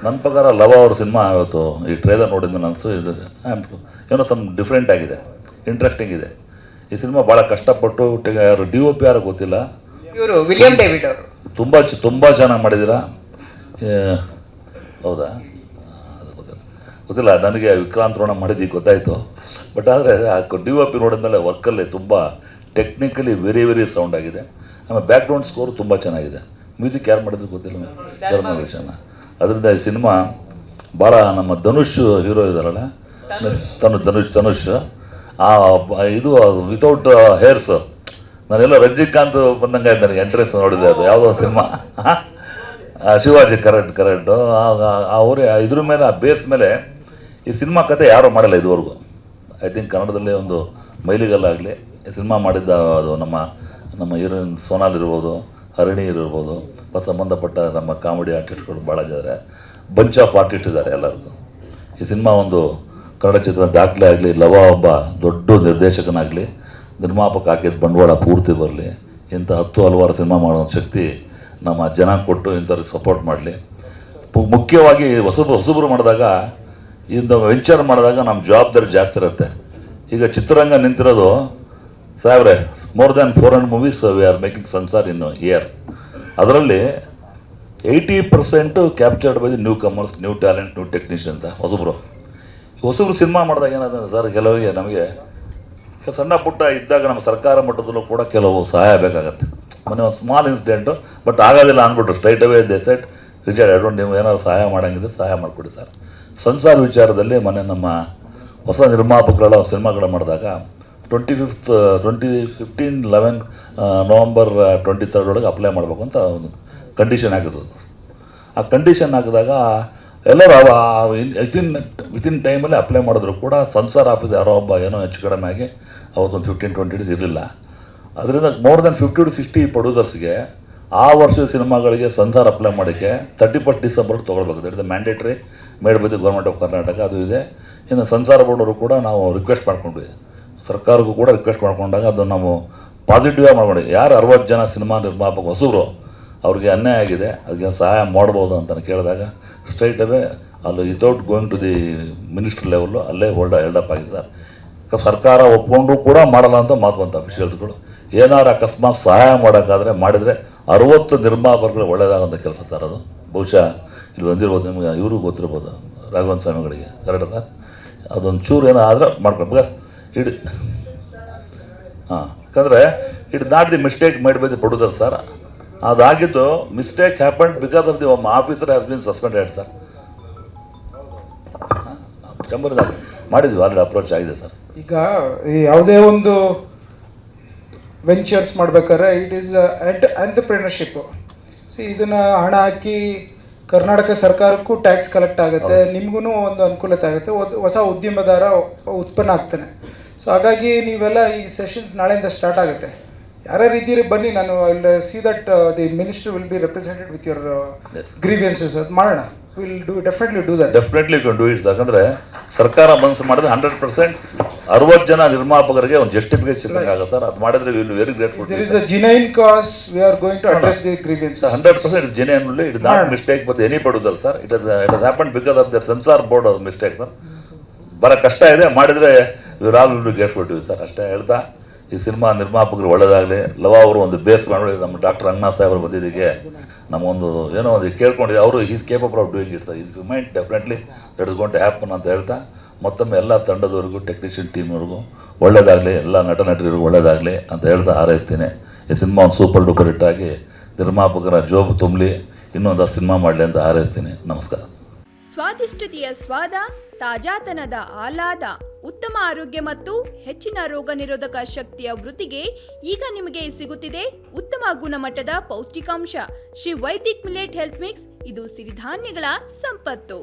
ನನ್ನ ಪ್ರಕಾರ ಲವ ಅವ್ರ ಸಿನಿಮಾ ಇವತ್ತು ಈ ಟ್ರೇಲರ್ ನೋಡಿದ್ಮೇಲೆ ಅನಿಸ್ತು ಇದು ಏನೋ ಸಮ್ ಡಿಫ್ರೆಂಟ್ ಆಗಿದೆ, ಇಂಟ್ರೆಸ್ಟಿಂಗ್ ಇದೆ. ಈ ಸಿನಿಮಾ ಭಾಳ ಕಷ್ಟಪಟ್ಟು ಯಾರು DOP ಯಾರು ಗೊತ್ತಿಲ್ಲ, ಇವರು ವಿಲಿಯಂ ಡೇವಿಡ್ ಅವರು ತುಂಬ ಚೆನ್ನಾಗಿ ಮಾಡಿದ್ದೀರಾ. ಹೌದಾ, ಗೊತ್ತಿಲ್ಲ ನನಗೆ. ವಿಕ್ರಾಂತ್ ರೋಣ ಮಾಡಿದ್ದು ಗೊತ್ತಾಯಿತು. ಬಟ್ ಆದರೆ ಆ DOP ನೋಡಿದ್ಮೇಲೆ ವರ್ಕಲ್ಲಿ ತುಂಬ ಟೆಕ್ನಿಕಲಿ ವೆರಿ ವೆರಿ ಸೌಂಡ್ ಆಗಿದೆ. ಆಮೇಲೆ ಬ್ಯಾಕ್ಗ್ರೌಂಡ್ ಸ್ಕೋರ್ ತುಂಬ ಚೆನ್ನಾಗಿದೆ. ಮ್ಯೂಸಿಕ್ ಯಾರು ಮಾಡಿದ್ರು ಗೊತ್ತಿಲ್ಲ, ಧರ್ಮವಿಷನ. ಅದರಿಂದ ಈ ಸಿನಿಮಾ ಭಾಳ ನಮ್ಮ ಧನುಷ್ ಹೀರೋ ಇದ್ದಾರಲ್ಲ, ಧನುಷ್ ಇದು ವಿತೌಟ್ ಹೇರ್ಸ್, ನಾನೆಲ್ಲ ರಜನಿಕಾಂತ್ ಬಂದಂಗೆ ನನಗೆ ಎಂಟ್ರೆನ್ಸ್ ನೋಡಿದೆ. ಅದು ಯಾವುದೋ ಸಿನಿಮಾ ಶಿವಾಜಿ, ಕರೆಕ್ಟ್ ಅವರೇ ಇದ್ರ ಮೇಲೆ ಆ ಬೇಸ್ ಮೇಲೆ ಈ ಸಿನಿಮಾ ಕತೆ ಯಾರೂ ಮಾಡಲ್ಲ ಇದುವರೆಗೂ. ಐ ಥಿಂಕ್ ಕನ್ನಡದಲ್ಲೇ ಒಂದು ಮೈಲಿಗಲ್ಲಾಗಲಿ ಈ ಸಿನಿಮಾ ಮಾಡಿದ್ದ ಅದು ನಮ್ಮ ಹೀರೋಯಿನ್ ಸೋನಾಲ್ ಇರ್ಬೋದು, ಹರಿಣಿ ಇರ್ಬೋದು, ಸಂಬಂಧಪಟ್ಟ ನಮ್ಮ ಕಾಮಿಡಿ ಆರ್ಟಿಸ್ಟ್ಗಳು ಭಾಳ ಇದ್ದಾರೆ, ಬಂಚ್ ಆಫ್ ಆರ್ಟಿಸ್ಟ್ ಇದ್ದಾರೆ ಎಲ್ಲರಿಗೂ. ಈ ಸಿನಿಮಾ ಒಂದು ಕನ್ನಡ ಚಿತ್ರ ದಾಖಲೆ ಆಗಲಿ, ಲವ ಒಬ್ಬ ದೊಡ್ಡ ನಿರ್ದೇಶಕನಾಗಲಿ, ನಿರ್ಮಾಪಕ ಹಾಕಿದ ಬಂಡವಾಳ ಪೂರ್ತಿ ಬರಲಿ, ಇಂಥ 10 ಹಲವಾರು ಸಿನಿಮಾ ಮಾಡೋ ಶಕ್ತಿ ನಮ್ಮ ಜನ ಕೊಟ್ಟು ಇಂಥವ್ರಿಗೆ ಸಪೋರ್ಟ್ ಮಾಡಲಿ. ಮುಖ್ಯವಾಗಿ ಹೊಸಬರು ಮಾಡಿದಾಗ, ಇಂಥ ವೆಂಚರ್ ಮಾಡಿದಾಗ ನಮ್ಮ ಜವಾಬ್ದಾರಿ ಜಾಸ್ತಿ ಇರುತ್ತೆ. ಈಗ ಚಿತ್ರರಂಗ ನಿಂತಿರೋದು ಸಾಹೇಬ್ರೆ, more than 400 movies we are making censor in year. ಅದರಲ್ಲಿ 80% captured by the newcomers, new talent, new technician ಅಂತ ಹೊಸಬ್ರು ಸಿನಿಮಾ ಮಾಡಿದಾಗ ಏನಾದ್ರೆ ಸರ್, ಕೆಲವರಿಗೆ ನಮಗೆ ಸಣ್ಣ ಪುಟ್ಟ ಇದ್ದಾಗ ನಮ್ಮ ಸರ್ಕಾರ ಮಟ್ಟದಲ್ಲೂ ಕೂಡ ಕೆಲವು ಸಹಾಯ ಬೇಕಾಗತ್ತೆ. ಮೊನ್ನೆ ಒಂದು ಸ್ಮಾಲ್ ಇನ್ಸಿಡೆಂಟು, ಬಟ್ ಆಗೋದಿಲ್ಲ ಅಂದ್ಬಿಟ್ಟು straight away they said returned advance, ನೀವು ಏನಾದ್ರು ಸಹಾಯ ಮಾಡೋಂಗಿದ್ರೆ ಸಹಾಯ ಮಾಡಿಕೊಡಿ ಸರ್. ಸಂಸಾರ ವಿಚಾರದಲ್ಲಿ ಮೊನ್ನೆ ನಮ್ಮ ಹೊಸ ನಿರ್ಮಾಪಕರೆಲ್ಲ ಸಿನಿಮಾಗಳು ಮಾಡಿದಾಗ 2015-11 ನವಂಬರ್ 23 ಒಳಗೆ ಅಪ್ಲೈ ಮಾಡಬೇಕು ಅಂತ ಒಂದು ಕಂಡೀಷನ್ ಆಗಿರೋದು. ಆ ಕಂಡೀಷನ್ ಹಾಕಿದಾಗ ಎಲ್ಲರೂ ವಿತಿನ್ ಟೈಮಲ್ಲಿ ಅಪ್ಲೈ ಮಾಡಿದ್ರು ಕೂಡ ಸನ್ಸಾರ್ ಆಫೀಸ್ ಯಾರೋ ಒಬ್ಬ ಏನೋ ಹೆಚ್ಚು ಕಡಿಮೆ ಆಗಿ ಅವತ್ತೊಂದು 15-20 ಡೇಸ್ ಇರಲಿಲ್ಲ. ಅದರಿಂದ ಮೋರ್ ದೆನ್ 50-60 ಪ್ರೊಡ್ಯೂಸರ್ಸ್ಗೆ ಆ ವರ್ಷದ ಸಿನಿಮಾಗಳಿಗೆ ಸನ್ಸಾರ್ ಅಪ್ಲೈ ಮಾಡೋಕ್ಕೆ 31 ಡಿಸೆಂಬರ್ಗೆ ತೊಗೊಳ್ಬೇಕು. That is the mandatory made by the government of Karnataka. ಅದು ಇದೆ. ಇನ್ನು ಸನ್ಸಾರ್ ಬೋರ್ಡವರು ಕೂಡ ನಾವು ರಿಕ್ವೆಸ್ಟ್ ಮಾಡ್ಕೊಂಡ್ವಿ, ಸರ್ಕಾರಕ್ಕೂ ಕೂಡ ರಿಕ್ವೆಸ್ಟ್ ಮಾಡ್ಕೊಂಡಾಗ ಅದು ನಾವು ಪಾಸಿಟಿವ್ ಆಗಿ ಮಾಡ್ಕೊಂಡ್ವಿ. ಯಾರು 60 ಜನ ಸಿನಿಮಾ ನಿರ್ಮಾಪಕ ಹೊಸಬರು ಅವ್ರಿಗೆ ಅನ್ಯಾಯ ಆಗಿದೆ, ಅದಕ್ಕೆ ಸಹಾಯ ಮಾಡ್ಬೋದು ಅಂತ ಕೇಳಿದಾಗ ಸ್ಟ್ರೈಟ್ ಅವೇ ಅಲ್ಲಿ without going to the minister level ಅಲ್ಲೇ ಹೆಲ್ಡಪ್ ಆಗಿದ್ದಾರೆ. ಸರ್ಕಾರ ಒಪ್ಕೊಂಡ್ರು ಕೂಡ ಮಾಡಲ್ಲ ಅಂತ ಮಾತು ಬಂತ ಅಫಿಷಿಯಲ್ಸ್ಗಳು. ಏನಾರು ಅಕಸ್ಮಾತ್ ಸಹಾಯ ಮಾಡೋಕ್ಕಾದರೆ ಮಾಡಿದರೆ 60 ನಿರ್ಮಾಪಕರು ಒಳ್ಳೆಯದಾಗಂಥ ಕೆಲಸ ತರೋದು. ಬಹುಶಃ ಇಲ್ಲಿ ಬಂದಿರ್ಬೋದು, ನಿಮಗೆ ಇವ್ರಿಗೂ ಗೊತ್ತಿರ್ಬೋದು, ರಾಘವನ್ ಸ್ವಾಮಿಗಳಿಗೆ ಕರೆಕ್ಟ್ ಸರ್. ಅದೊಂದು ಚೂರು ಏನೋ ಆದರೆ ಮಾಡ್ಕೊಂಡು ಬಿಕಾಸ್ ಯಾಕಂದರೆ it not the mistake made by the producer sir. ಅದಾಗಿದ್ದು mistake happen because of the officer has been suspended sir. ಚಂಬರ್ದಾಗ ಮಾಡಿದ್ವಿ, ಆಲ್ರೆಡಿ ಅಪ್ರೋಚ್ ಆಗಿದೆ ಸರ್. ಈಗ ಯಾವುದೇ ಒಂದು ವೆಂಚರ್ಸ್ ಮಾಡ್ಬೇಕಾದ್ರೆ ಇಟ್ ಈಸ್ ಎಂಟರ್ಪ್ರಿನರ್ಶಿಪ್. ಇದನ್ನ ಹಣ ಹಾಕಿ ಕರ್ನಾಟಕ ಸರ್ಕಾರಕ್ಕೂ ಟ್ಯಾಕ್ಸ್ ಕಲೆಕ್ಟ್ ಆಗುತ್ತೆ, ನಿಮಗೂ ಒಂದು ಅನುಕೂಲತೆ ಆಗುತ್ತೆ, ಹೊಸ ಉದ್ಯಮದಾರ ಉತ್ಪನ್ನ ಆಗ್ತಾನೆ. ಸೊ ಹಾಗಾಗಿ ನೀವೆಲ್ಲ ಈ ಸೆಷನ್ಸ್ ನಾಳೆಯಿಂದ ಸ್ಟಾರ್ಟ್ ಆಗುತ್ತೆ. ಯಾರ್ಯಾರು ಇದ್ದೀರಿ ಬನ್ನಿ, ನಾನು will see that the minister will be represented with your grievances. ಅದು ಮಾಡೋಣ, will definitely do that. Definitely do it. ಯಾಕಂದರೆ ಸರ್ಕಾರ ಮನಸ್ಸು ಮಾಡಿದ್ರೆ 100% 60 ಜನ ನಿರ್ಮಾಪಕರಿಗೆ ಒಂದು ಜಸ್ಟಿಫಿಕೇಶನ್ ಆಗುತ್ತೆ ಸರ್. ಅದು ಮಾಡಿದ್ರೆ will very grateful. There is a genuine cause, we are going to address the grievance. 100% genuine. It not mistake but any producer sir. It has happen because of the censor board of mistake sir. ಬಹಳ ಕಷ್ಟ ಇದೆ, ಮಾಡಿದರೆ will all will be grateful to sir. ಅಷ್ಟೇ ಹೇಳ್ತಾ ಈ cinema ನಿರ್ಮಾಪಕರು ಒಳ್ಳೆಯದಾಗಲಿ. ಲವ ಅವರು ಒಂದು ಬೇಸ್ ಮಾಡಿ ನಮ್ಮ ಡಾಕ್ಟರ್ ಅಣ್ಣಾ ಸಾಹೇಬ್ರು ಬಂದಿದ್ದಕ್ಕೆ ನಮಗೊಂದು ಏನೋ ಒಂದು ಕೇಳ್ಕೊಂಡಿದ್ದೆ. ಅವರು ಈಸ್ ಕೇಪಬಲ್ ಆಫ್ ಡೂಯಿಂಗ್ ಇರ್ತಾರೆ. ಇದು mind definitely that is going to happen ಅಂತ ಹೇಳ್ತಾ ಮತ್ತೊಮ್ಮೆ ಎಲ್ಲ ತಂಡದವರೆಗೂ, ಟೆಕ್ನಿಷಿಯನ್ ಟೀಮ್ವರೆಗೂ ಒಳ್ಳೆಯದಾಗಲಿ, ಎಲ್ಲ ನಟರಿಗೂ ಒಳ್ಳೆಯದಾಗಲಿ ಅಂತ ಹೇಳ್ತಾ ಹಾರೈಸ್ತೀನಿ. ಈ ಸಿನಿಮಾ ಒಂದು ಸೂಪರ್ ಡೂಪರ್ ಹಿಟ್ ಆಗಿ ನಿರ್ಮಾಪಕರ ಜೋಬ್ ತುಂಬಲಿ, ಇನ್ನೊಂದು ಸಿನಿಮಾ ಮಾಡಲಿ ಅಂತ ಹಾರೈಸ್ತೀನಿ. ನಮಸ್ಕಾರ. ಸ್ವಾದಿಷ್ಟತೆಯ ಸ್ವಾದ, ತಾಜಾತನದ ಆಹ್ಲಾದ, ಉತ್ತಮ ಆರೋಗ್ಯ ಮತ್ತು ಹೆಚ್ಚಿನ ರೋಗ ನಿರೋಧಕ ಶಕ್ತಿಯ ವೃದ್ಧಿಗೆ ಈಗ ನಿಮಗೆ ಸಿಗುತ್ತಿದೆ ಉತ್ತಮ ಗುಣಮಟ್ಟದ ಪೌಷ್ಟಿಕಾಂಶ Shri Vaidik millet health mix. ಇದು ಸಿರಿಧಾನ್ಯಗಳ ಸಂಪತ್ತು.